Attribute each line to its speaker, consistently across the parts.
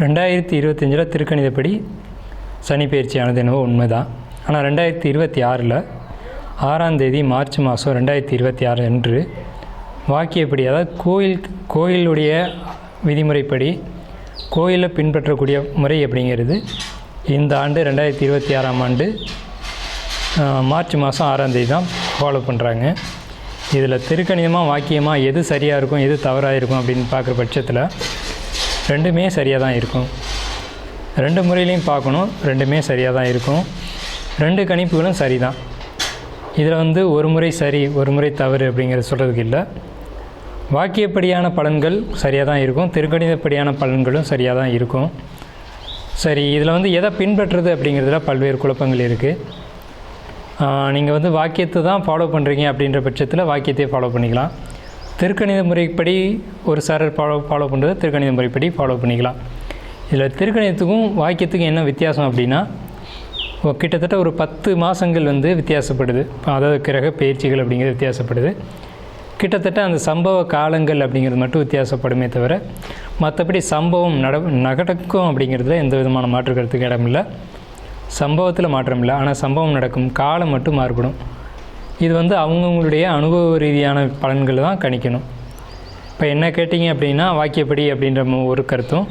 Speaker 1: 2025 திருக்கணிதப்படி சனி பயிற்சியானது என்னவோ உண்மைதான். ஆனால் 2026 6ஆம் தேதி மார்ச் மாதம் 2026 அன்று வாக்கியப்படி, அதாவது கோயிலுடைய விதிமுறைப்படி கோயிலில் பின்பற்றக்கூடிய முறை அப்படிங்கிறது இந்த ஆண்டு 2026ஆம் ஆண்டு மார்ச் மாதம் 6ஆம் தேதி தான் ஃபாலோ பண்ணுறாங்க. இதில் திருக்கணிதமாக வாக்கியமாக எது சரியாக இருக்கும் எது தவறாக இருக்கும் அப்படின்னு பார்க்குற பட்சத்தில் ரெண்டுமே சரியாக தான் இருக்கும். ரெண்டு முறையிலையும் பார்க்கணும், ரெண்டுமே சரியாக தான் இருக்கும். ரெண்டு கணிப்புகளும் சரி தான். இதில் ஒரு முறை சரி ஒரு முறை தவறு அப்படிங்கிறது சொல்கிறதுக்கு இல்லை. வாக்கியப்படியான பலன்கள் சரியாக தான் இருக்கும், திருக்கணிதப்படியான பலன்களும் சரியாக தான் இருக்கும். சரி, இதில் எதை பின்பற்றுறது அப்படிங்கிறதுல பல்வேறு குழப்பங்கள் இருக்குது. நீங்கள் வாக்கியத்தை தான் ஃபாலோ பண்ணுறீங்க அப்படின்ற பட்சத்தில் வாக்கியத்தையே ஃபாலோ பண்ணிக்கலாம். திருக்கணித முறைப்படி ஒரு சாரர் ஃபாலோ பண்ணுறது திருக்கணித முறைப்படி ஃபாலோ பண்ணிக்கலாம். இதில் திருக்கணிதத்துக்கும் வாக்கியத்துக்கும் என்ன வித்தியாசம் அப்படின்னா, கிட்டத்தட்ட ஒரு 10 மாதங்கள் வித்தியாசப்படுது. அதாவது கிரக பயிற்சிகள் அப்படிங்கிறது வித்தியாசப்படுது. கிட்டத்தட்ட அந்த சம்பவ காலங்கள் அப்படிங்கிறது மட்டும் வித்தியாசப்படுமே தவிர மற்றபடி சம்பவம் நடக்கும் அப்படிங்கிறதுல எந்த விதமான மாற்று கருத்துக்கு இடமில்லை. சம்பவத்தில் மாற்றம் இல்லை, ஆனால் சம்பவம் நடக்கும் காலம் மட்டும் மாறுபடும். இது அவங்கவுங்களுடைய அனுபவ ரீதியான பலன்களை தான் கணிக்கணும். இப்போ என்ன கேட்டிங்க அப்படின்னா வாக்கியப்படி அப்படின்ற ஒரு கருத்தும்,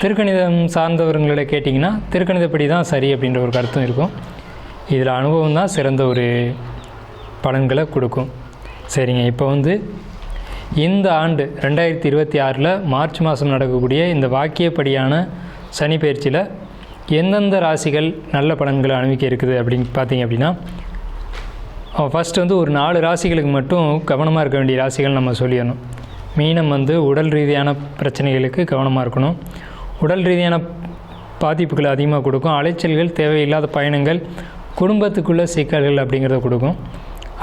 Speaker 1: திருக்கணிதம் சார்ந்தவர்களை கேட்டிங்கன்னா திருக்கணிதப்படி தான் சரி அப்படின்ற ஒரு கருத்தும் இருக்கும். இதில் அனுபவம் தான் சிறந்த ஒரு பலன்களை கொடுக்கும். சரிங்க, இப்போ இந்த ஆண்டு 2026 மார்ச் மாதம் நடக்கக்கூடிய இந்த வாக்கியப்படியான சனி பயிற்சியில் எந்தெந்த ராசிகள் நல்ல பலன்களை அனுபவிக்க இருக்குது அப்படின்னு பார்த்தீங்க அப்படின்னா, ஃபஸ்ட்டு ஒரு 4 ராசிகளுக்கு மட்டும் கவனமாக இருக்க வேண்டிய ராசிகள் நம்ம சொல்லிடணும். மீனம் உடல் ரீதியான பிரச்சனைகளுக்கு கவனமாக இருக்கணும். உடல் ரீதியான பாதிப்புகளை அதிகமாக கொடுக்கும். அலைச்சல்கள், தேவையில்லாத பயணங்கள், குடும்பத்துக்குள்ளே சிக்கல்கள் அப்படிங்கிறத கொடுக்கும்.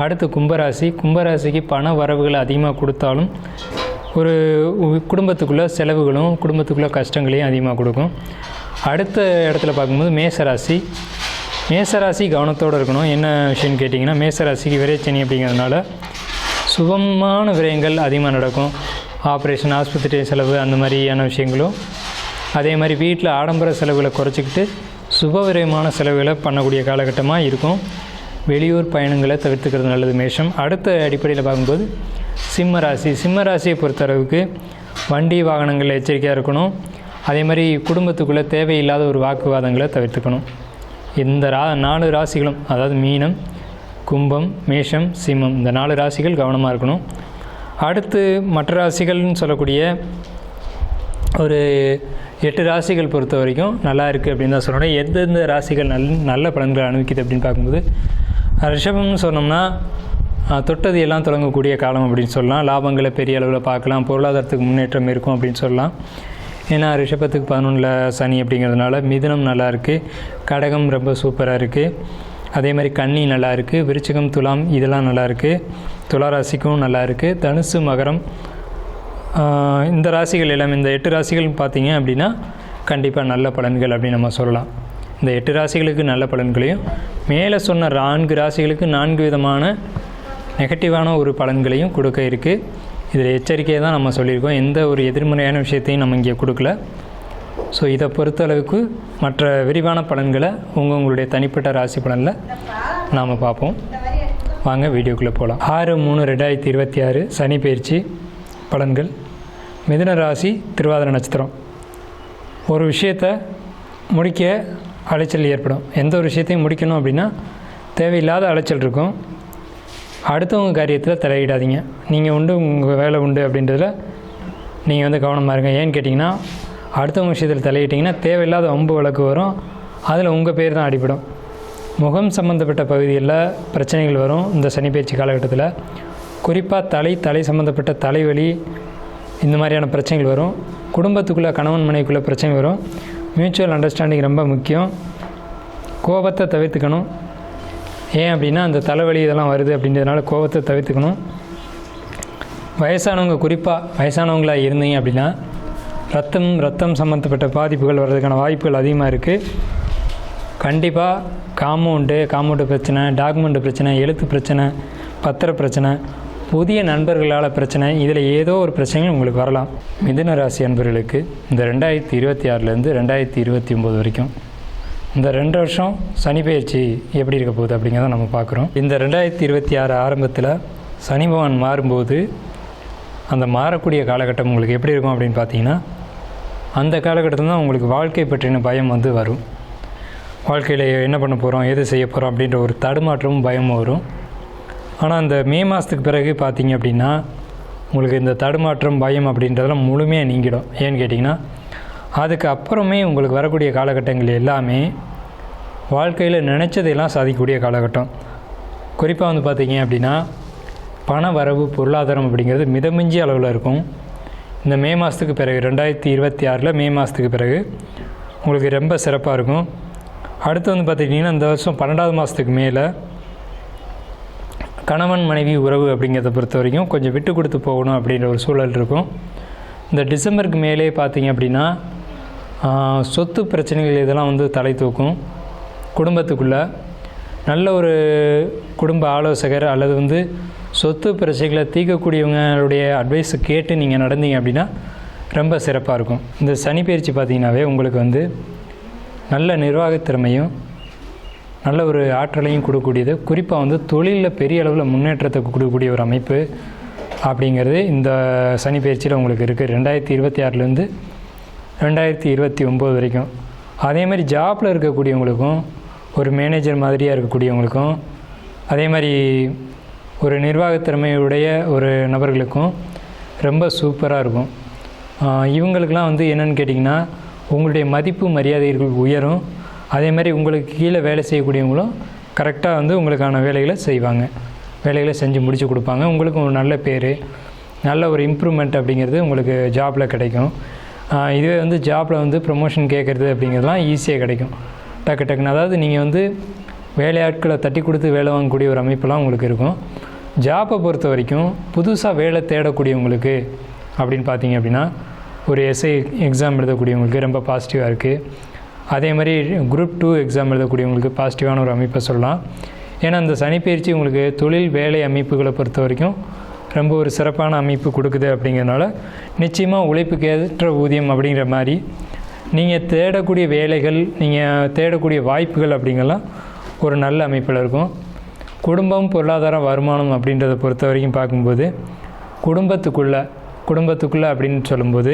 Speaker 1: அடுத்து கும்பராசிக்கு பண வரவுகள் அதிகமாக கொடுத்தாலும் ஒரு குடும்பத்துக்குள்ளே செலவுகளும் குடும்பத்துக்குள்ளே கஷ்டங்களையும் அதிகமாக கொடுக்கும். அடுத்த இடத்துல பார்க்கும்போது மேசராசி கவனத்தோடு இருக்கணும். என்ன விஷயம்னு கேட்டிங்கன்னா, மேசராசிக்கு விரைச்சனி அப்படிங்கிறதுனால சுபமான விரயங்கள் அதிகமாக நடக்கும். ஆப்ரேஷன், ஆஸ்பத்திரி செலவு அந்த மாதிரியான விஷயங்களும், அதே மாதிரி வீட்டில் ஆடம்பர செலவுகளை குறைச்சிக்கிட்டு சுப விரயமான செலவுகளை பண்ணக்கூடிய காலகட்டமாக இருக்கும். வெளியூர் பயணங்களை தவிர்த்துக்கிறது நல்லது மேஷம். அடுத்த அடிப்படையில் பார்க்கும்போது சிம்மராசியை பொறுத்தளவுக்கு வண்டி வாகனங்களில் எச்சரிக்கையாக இருக்கணும். அதே மாதிரி குடும்பத்துக்குள்ளே தேவையில்லாத ஒரு வாக்குவாதங்களை தவிர்த்துக்கணும். இந்த 4 ராசிகளும், அதாவது மீனம், கும்பம், மேஷம், சிம்மம், இந்த 4 ராசிகள் கவனமாக இருக்கணும். அடுத்து மற்ற ராசிகள்னு சொல்லக்கூடிய ஒரு 8 ராசிகள் பொறுத்த வரைக்கும் நல்லா இருக்குது அப்படின்னு தான் சொல்லணும். எந்தெந்த ராசிகள் நல்ல பலன்களை அனுபவிக்குது அப்படின்னு பார்க்கும்போது, ரிஷபம்னு சொன்னோம்னா தொட்டது எல்லாம் தொடங்கக்கூடிய காலம் அப்படின்னு சொல்லலாம். லாபங்களை பெரிய அளவில் பார்க்கலாம், பொருளாதாரத்துக்கு முன்னேற்றம் இருக்கும் அப்படின்னு சொல்லலாம். ஏன்னா ரிஷபத்துக்கு 11 சனி அப்படிங்கிறதுனால. மிதுனம் நல்லா இருக்குது, கடகம் ரொம்ப சூப்பராக இருக்குது, அதே மாதிரி கன்னி நல்லா இருக்குது, விருச்சிகம், துலாம் இதெல்லாம் நல்லா இருக்குது, துளாராசிக்கும் நல்லா இருக்குது, தனுசு, மகரம், இந்த ராசிகள் எல்லாம், இந்த 8 ராசிகள் பார்த்திங்க அப்படின்னா கண்டிப்பாக நல்ல பலன்கள் அப்படின்னு நம்ம சொல்லலாம். இந்த 8 ராசிகளுக்கு நல்ல பலன்களையும், மேலே சொன்ன 4 ராசிகளுக்கு 4 விதமான நெகட்டிவான ஒரு பலன்களையும் கொடுக்க இருக்குது. இதில் எச்சரிக்கையை தான் நம்ம சொல்லியிருக்கோம். எந்த ஒரு எதிர்மறையான விஷயத்தையும் நம்ம இங்கே கொடுக்கல. ஸோ இதை பொறுத்தளவுக்கு மற்ற விரிவான பலன்களை உங்களுடைய தனிப்பட்ட ராசி பலனில் நாம் பார்ப்போம். வாங்க வீடியோக்குள்ளே போகலாம். 6/3/2026 சனி பயிற்சி பலன்கள். மிதுன ராசி, திருவாதிரை நட்சத்திரம். ஒரு விஷயத்தை முடிக்க அலைச்சல் ஏற்படும். எந்த ஒரு விஷயத்தையும் முடிக்கணும் அப்படின்னா தேவையில்லாத அலைச்சல் இருக்கும். அடுத்தவங்க காரியத்தில் தலையிடாதீங்க. நீங்கள் உண்டு, உங்கள் வேலை உண்டு அப்படின்றதில் நீங்கள் கவனமாக இருங்க. ஏன்னு கேட்டிங்கன்னா, அடுத்தவங்க விஷயத்தில் தலையிட்டிங்கன்னா தேவையில்லாத வம்பு வழக்கு வரும். அதில் உங்கள் பேர் தான் அடிபடும். முகம் சம்மந்தப்பட்ட பகுதிகளில் பிரச்சனைகள் வரும் இந்த சனி பயிற்சி காலகட்டத்தில். குறிப்பாக தலை சம்மந்தப்பட்ட தலைவலி, இந்த மாதிரியான பிரச்சனைகள் வரும். குடும்பத்துக்குள்ளே கணவன் மனைவிக்குள்ளே பிரச்சனை வரும். மியூச்சுவல் அண்டர்ஸ்டாண்டிங் ரொம்ப முக்கியம். கோபத்தை தவிர்த்துக்கணும். ஏன் அப்படின்னா அந்த தலைவலி இதெல்லாம் வருது அப்படின்றதுனால கோபத்தை தவிர்த்துக்கணும். குறிப்பாக வயசானவங்களாக இருந்தீங்க அப்படின்னா ரத்தம் சம்மந்தப்பட்ட பாதிப்புகள் வர்றதுக்கான வாய்ப்புகள் அதிகமாக இருக்குது. கண்டிப்பாக காம்பவுண்டு பிரச்சனை, டாக்குமெண்ட் பிரச்சனை, எழுத்து பிரச்சனை, பத்திர பிரச்சனை புதிய நண்பர்களால் பிரச்சனை, இதில் ஏதோ ஒரு பிரச்சனைகள் உங்களுக்கு வரலாம். மிதுன ராசி அன்பர்களுக்கு இந்த 2026லேருந்து 2029 வரைக்கும் இந்த 2 வருஷம் சனி பெயர்ச்சி எப்படி இருக்க போகுது அப்படிங்கிறத நம்ம பார்க்குறோம். இந்த 2026 ஆரம்பத்தில் சனி பகவான் மாறும்போது அந்த மாறக்கூடிய காலகட்டம் உங்களுக்கு எப்படி இருக்கும் அப்படின்னு பார்த்தீங்கன்னா, அந்த காலகட்டத்தில் தான் உங்களுக்கு வாழ்க்கை பற்றின பயம் வந்து வரும். வாழ்க்கையில் என்ன பண்ண போகிறோம், எது செய்ய போகிறோம் அப்படின்ற ஒரு தடுமாற்றமும் பயமும் வரும். ஆனால் அந்த மே மாதத்துக்கு பிறகு பார்த்தீங்க அப்படின்னா உங்களுக்கு இந்த தடுமாற்றம் பயம் அப்படின்றதெல்லாம் முழுமையாக நீங்கிடும். ஏன்னு கேட்டிங்கன்னா, அதுக்கு அப்புறமே உங்களுக்கு வரக்கூடிய காலகட்டங்கள் எல்லாமே வாழ்க்கையில் நினச்சதையெல்லாம் சாதிக்கக்கூடிய காலகட்டம். குறிப்பாக வந்து பார்த்தீங்க அப்படின்னா பண வரவு பொருளாதாரம் அப்படிங்கிறது மிதமிஞ்சிய அளவில் இருக்கும். இந்த மே மாதத்துக்கு பிறகு 2026 மே மாதத்துக்கு பிறகு உங்களுக்கு ரொம்ப சிறப்பாக இருக்கும். அடுத்து வந்து பார்த்திங்கன்னா இந்த வருஷம் 12வது மாதத்துக்கு மேலே கணவன் மனைவி உறவு அப்படிங்கிறத பொறுத்த வரைக்கும் கொஞ்சம் விட்டு கொடுத்து போகணும் அப்படின்ற ஒரு சூழல் இருக்கும். இந்த டிசம்பருக்கு மேலே பார்த்திங்க அப்படின்னா சொத்து பிரச்சனைகள் இதெல்லாம் வந்து தலை தூக்கும். குடும்பத்துக்குள்ளே நல்ல ஒரு குடும்ப ஆலோசகர் அல்லது வந்து சொத்து பிரச்சனைகளை தீர்க்கக்கூடியவங்களுடைய அட்வைஸை கேட்டு நீங்கள் நடந்தீங்க அப்படின்னா ரொம்ப சிறப்பாக இருக்கும். இந்த சனி பயிற்சி பார்த்திங்கனாவே உங்களுக்கு வந்து நல்ல நிர்வாகத்திறமையும் நல்ல ஒரு ஆற்றலையும் கொடுக்கக்கூடியது. குறிப்பாக வந்து தொழிலில் பெரிய அளவில் முன்னேற்றத்தை கொடுக்கக்கூடிய ஒரு அமைப்பு அப்படிங்கிறது இந்த சனி பயிற்சியில் உங்களுக்கு இருக்குது 2026லேருந்து 2029 வரைக்கும். அதே மாதிரி ஜாப்பில் இருக்கக்கூடியவங்களுக்கும் ஒரு மேனேஜர் மாதிரியாக இருக்கக்கூடியவங்களுக்கும் அதே மாதிரி ஒரு நிர்வாகத்திறமையுடைய ஒரு நபர்களுக்கும் ரொம்ப சூப்பராக இருக்கும். இவங்களுக்கெல்லாம் வந்து என்னென்னு கேட்டிங்கன்னா, உங்களுடைய மதிப்பு மரியாதைகள் உயரும். அதே மாதிரி உங்களுக்கு கீழே வேலை செய்யக்கூடியவங்களும் கரெக்டாக வந்து உங்களுக்கான வேலைகளை செய்வாங்க, வேலைகளை செஞ்சு முடித்து கொடுப்பாங்க. உங்களுக்கு ஒரு நல்ல பேர், நல்ல ஒரு இம்ப்ரூவ்மெண்ட் அப்படிங்கிறது உங்களுக்கு ஜாபில் கிடைக்கும். இதுவே வந்து ஜாபில் வந்து ப்ரமோஷன் கேட்குறது அப்படிங்கிறதுலாம் ஈஸியாக கிடைக்கும் டக்கு டக்குன்னு. அதாவது நீங்கள் வந்து வேலையாட்களை தட்டி கொடுத்து வேலை வாங்கக்கூடிய ஒரு அமைப்பெல்லாம் உங்களுக்கு இருக்கும். ஜாப்பை பொறுத்த வரைக்கும் புதுசாக வேலை தேடக்கூடியவங்களுக்கு அப்படின்னு பார்த்தீங்க அப்படின்னா ஒரு எஸ்ஐ எக்ஸாம் எழுதக்கூடியவங்களுக்கு ரொம்ப பாசிட்டிவாக இருக்குது. அதே மாதிரி குரூப் 2 எக்ஸாம் எழுதக்கூடியவங்களுக்கு பாசிட்டிவான ஒரு அமைப்பை சொல்லலாம். ஏன்னா அந்த சனிப்பெயர்ச்சி உங்களுக்கு தொழில் வேலை அமைப்புகளை பொறுத்த வரைக்கும் ரொம்ப ஒரு சிறப்பான அமைப்பு கொடுக்குது. அப்படிங்கிறதுனால நிச்சயமாக உழைப்புக்கு ஏற்ற ஊதியம் அப்படிங்கிற மாதிரி நீங்கள் தேடக்கூடிய வேலைகள், நீங்கள் தேடக்கூடிய வாய்ப்புகள் அப்படிங்கலாம் ஒரு நல்ல அமைப்பில் இருக்கும். குடும்பம், பொருளாதாரம், வருமானம் அப்படின்றத பொறுத்த வரைக்கும் பார்க்கும்போது குடும்பத்துக்குள்ளே அப்படின்னு சொல்லும்போது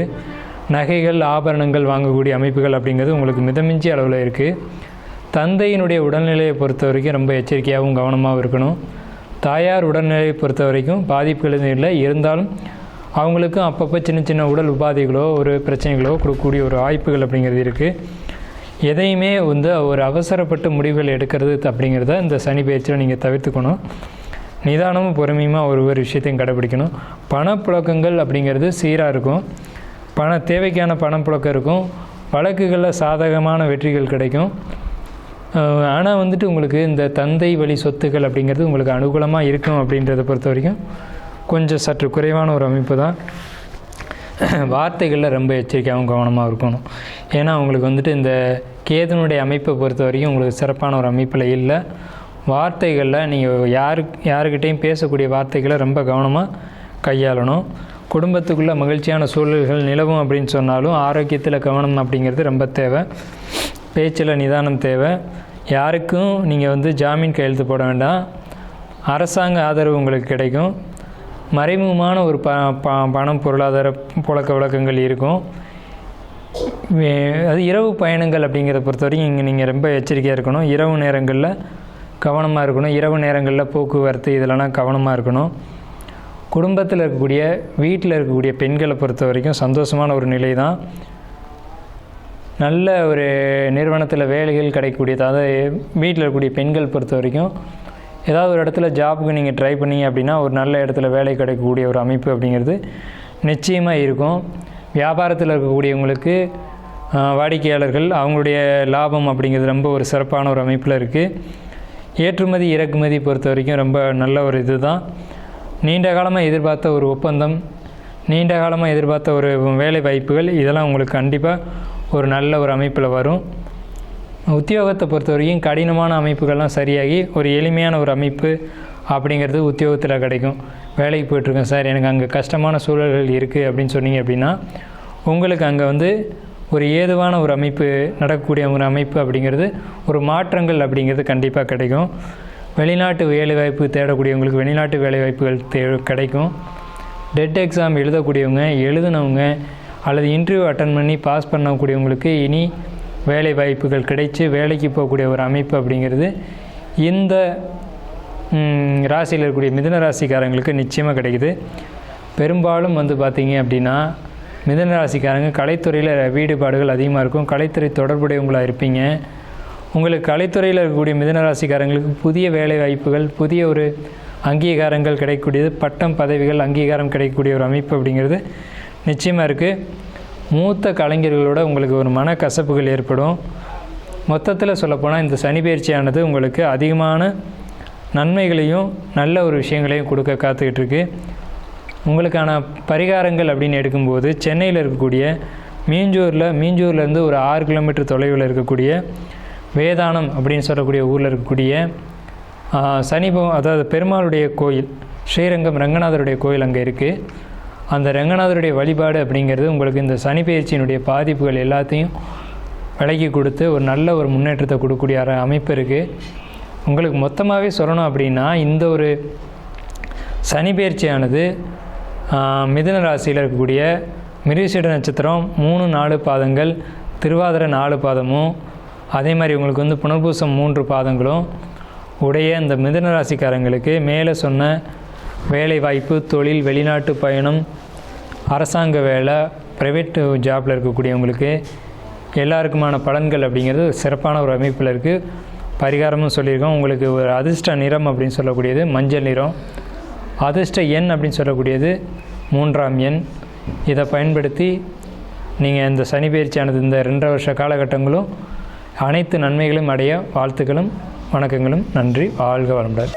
Speaker 1: நகைகள், ஆபரணங்கள் வாங்கக்கூடிய அமைப்புகள் அப்படிங்கிறது உங்களுக்கு மிதமிஞ்சிய அளவில் இருக்குது. தந்தையினுடைய உடல்நிலையை பொறுத்த வரைக்கும் ரொம்ப எச்சரிக்கையாகவும் கவனமாகவும் இருக்கணும். தாயார் உடல்நிலையை பொறுத்த வரைக்கும் பாதிப்புகள் இல்லை, இருந்தாலும் அவங்களுக்கும் அப்பப்போ சின்ன சின்ன உடல் உபாதைகளோ ஒரு பிரச்சனைகளோ கொடுக்கக்கூடிய ஒரு வாய்ப்புகள் அப்படிங்கிறது இருக்குது. எதையுமே வந்து ஒரு அவசரப்பட்டு முடிவுகள் எடுக்கிறது அப்படிங்கிறத இந்த சனி பயிற்சியில் நீங்கள் தவிர்த்துக்கணும். நிதானமும் பொறுமையுமாக ஒரு விஷயத்தையும் கடைப்பிடிக்கணும். பணப்புழக்கங்கள் அப்படிங்கிறது சீராக இருக்கும். தேவைக்கான பணப்புழக்கம் இருக்கும். வழக்குகளில் சாதகமான வெற்றிகள் கிடைக்கும். ஆனால் வந்துட்டு உங்களுக்கு இந்த தந்தை வழி சொத்துக்கள் அப்படிங்கிறது உங்களுக்கு அனுகூலமாக இருக்கும். அப்படின்றத பொறுத்த வரைக்கும் கொஞ்சம் சற்று குறைவான ஒரு அமைப்பு தான். வார்த்தைகளில் ரொம்ப எச்சரிக்கையாகவும் கவனமாக இருக்கணும். ஏன்னா உங்களுக்கு வந்துட்டு இந்த கேதுனுடைய அமைப்பை பொறுத்த வரைக்கும் உங்களுக்கு சிறப்பான ஒரு அமைப்பில் இல்லை. வார்த்தைகளில் நீங்கள் யாருக்கிட்டையும் பேசக்கூடிய வார்த்தைகளை ரொம்ப கவனமாக கையாளணும். குடும்பத்துக்குள்ளே மகிழ்ச்சியான சூழல்கள் நிலவும் அப்படின்னு சொன்னாலும் ஆரோக்கியத்தில் கவனம் அப்படிங்கிறது ரொம்ப தேவை. பேச்சில் நிதானம் தேவை. யாருக்கும் நீங்கள் வந்து ஜாமீன் கையெழுத்து போட வேண்டாம். அரசாங்க ஆதரவு உங்களுக்கு கிடைக்கும். மறைமுகமான ஒரு பணம், பொருளாதார புழக்க வழக்கங்கள் இருக்கும். அது இரவு பயணங்கள் அப்படிங்கிறத பொறுத்த வரைக்கும் இங்கே நீங்கள் ரொம்ப எச்சரிக்கையாக இருக்கணும். இரவு நேரங்களில் கவனமாக இருக்கணும். இரவு நேரங்களில் போக்குவரத்து இதெல்லாம் கவனமாக இருக்கணும். குடும்பத்தில் இருக்கக்கூடிய வீட்டில் இருக்கக்கூடிய பெண்களை பொறுத்த வரைக்கும் சந்தோஷமான ஒரு நிலை தான். நல்ல ஒரு நிறுவனத்தில் வேலைகள் கிடைக்கக்கூடியது. அதாவது வீட்டில் இருக்கக்கூடிய பெண்கள் பொறுத்த வரைக்கும் ஏதாவது ஒரு இடத்துல ஜாபுக்கு நீங்கள் ட்ரை பண்ணீங்க அப்படின்னா ஒரு நல்ல இடத்துல வேலை கிடைக்கக்கூடிய ஒரு அமைப்பு அப்படிங்கிறது நிச்சயமாக இருக்கும். வியாபாரத்தில் இருக்கக்கூடியவங்களுக்கு வாடிக்கையாளர்கள் அவங்களுடைய லாபம் அப்படிங்கிறது ரொம்ப ஒரு சிறப்பான ஒரு அமைப்பில் இருக்குது. ஏற்றுமதி இறக்குமதி பொறுத்த வரைக்கும் ரொம்ப நல்ல ஒரு இது தான். நீண்ட காலமாக எதிர்பார்த்த ஒரு ஒப்பந்தம், நீண்ட காலமாக எதிர்பார்த்த ஒரு வேலை வாய்ப்புகள் இதெல்லாம் உங்களுக்கு கண்டிப்பாக ஒரு நல்ல ஒரு அமைப்பில் வரும். உத்தியோகத்தை பொறுத்த வரைக்கும் கடினமான அமைப்புகள்லாம் சரியாகி ஒரு எளிமையான ஒரு அமைப்பு அப்படிங்கிறது உத்தியோகத்தில் கிடைக்கும். வேலைக்கு போய்ட்டுருக்கேன் சார், எனக்கு அங்கே கஷ்டமான சூழல்கள் இருக்குது அப்படின்னு சொன்னீங்க அப்படின்னா உங்களுக்கு அங்கே வந்து ஒரு ஏதுவான ஒரு அமைப்பு, நடக்கக்கூடிய ஒரு அமைப்பு அப்படிங்கிறது, ஒரு மாற்றங்கள் அப்படிங்கிறது கண்டிப்பாக கிடைக்கும். வெளிநாட்டு வேலைவாய்ப்பு தேடக்கூடியவங்களுக்கு வெளிநாட்டு வேலைவாய்ப்புகள் கிடைக்கும். டெட் எக்ஸாம் எழுதக்கூடியவங்க, எழுதினவங்க அல்லது இன்டர்வியூ அட்டன் பண்ணி பாஸ் பண்ணக்கூடியவங்களுக்கு இனி வேலை வாய்ப்புகள் கிடைச்சி வேலைக்கு போகக்கூடிய ஒரு அமைப்பு அப்படிங்கிறது இந்த ராசியில் இருக்கக்கூடிய மிதுன ராசிக்காரங்களுக்கு நிச்சயமாக கிடைக்குது. பெரும்பாலும் வந்து பார்த்திங்க அப்படின்னா மிதுன ராசிக்காரங்க கலைத்துறையில் ஈடுபாடுகள் அதிகமாக இருக்கும். கலைத்துறை தொடர்புடையவங்களாக இருப்பீங்க. உங்களுக்கு கலைத்துறையில் இருக்கக்கூடிய மிதுன ராசிக்காரங்களுக்கு புதிய வேலை வாய்ப்புகள், புதிய ஒரு அங்கீகாரங்கள் கிடைக்கக்கூடியது, பட்டம் பதவிகள் அங்கீகாரம் கிடைக்கக்கூடிய ஒரு அமைப்பு அப்படிங்கிறது நிச்சயமாக இருக்குது. மூத்த கலைஞர்களோட உங்களுக்கு ஒரு மனக்கசப்புகள் ஏற்படும். மொத்தத்தில் சொல்லப்போனால் இந்த சனி பயிற்சியானது உங்களுக்கு அதிகமான நன்மைகளையும் நல்ல ஒரு விஷயங்களையும் கொடுக்க காத்துக்கிட்டு இருக்கு. உங்களுக்கான பரிகாரங்கள் அப்படின்னு எடுக்கும்போது சென்னையில் இருக்கக்கூடிய மீஞ்சூர்லேருந்து ஒரு 6 கிலோமீட்டர் தொலைவில் இருக்கக்கூடிய வேதானம் அப்படின்னு சொல்லக்கூடிய ஊரில் இருக்கக்கூடிய அதாவது பெருமாளுடைய கோயில், ஸ்ரீரங்கம் ரங்கநாதருடைய கோயில் அங்கே இருக்குது. அந்த ரங்கநாதருடைய வழிபாடு அப்படிங்கிறது உங்களுக்கு இந்த சனி பயிற்சியினுடைய பாதிப்புகள் எல்லாத்தையும் விலக்கி கொடுத்து ஒரு நல்ல ஒரு முன்னேற்றத்தை கொடுக்கக்கூடிய அமைப்பு இருக்குது. உங்களுக்கு மொத்தமாகவே சொல்லணும் அப்படின்னா இந்த ஒரு சனி பயிற்சியானது மிதுன ராசியில் இருக்கக்கூடிய மிருகசீட நட்சத்திரம் 3-4 பாதங்கள், திருவாதிரை 4 பாதமும், அதே மாதிரி உங்களுக்கு வந்து புனர்பூசம் 3 பாதங்களும் உடைய இந்த மிதுன ராசிக்காரங்களுக்கு மேலே சொன்ன வேலை வாய்ப்பு, தொழில், வெளிநாட்டு பயணம், அரசாங்க வேலை, ப்ரைவேட் ஜாப்பில் இருக்கக்கூடியவங்களுக்கு எல்லாருக்குமான பலன்கள் அப்படிங்கிறது சிறப்பான ஒரு அமைப்பில் இருக்குது. பரிகாரமும் சொல்லியிருக்கோம். உங்களுக்கு ஒரு அதிர்ஷ்ட நிறம் அப்படின்னு சொல்லக்கூடியது மஞ்சள் நிறம், அதிர்ஷ்ட எண் அப்படின்னு சொல்லக்கூடியது 3ஆம் எண். இதை பயன்படுத்தி நீங்கள் இந்த சனி பயிற்சியானது இந்த 2 வருஷ காலகட்டங்களும் அனைத்து நன்மைகளும் அடைய வாழ்த்துக்களும் வணக்கங்களும். நன்றி. வாழ்க வளமுடன்.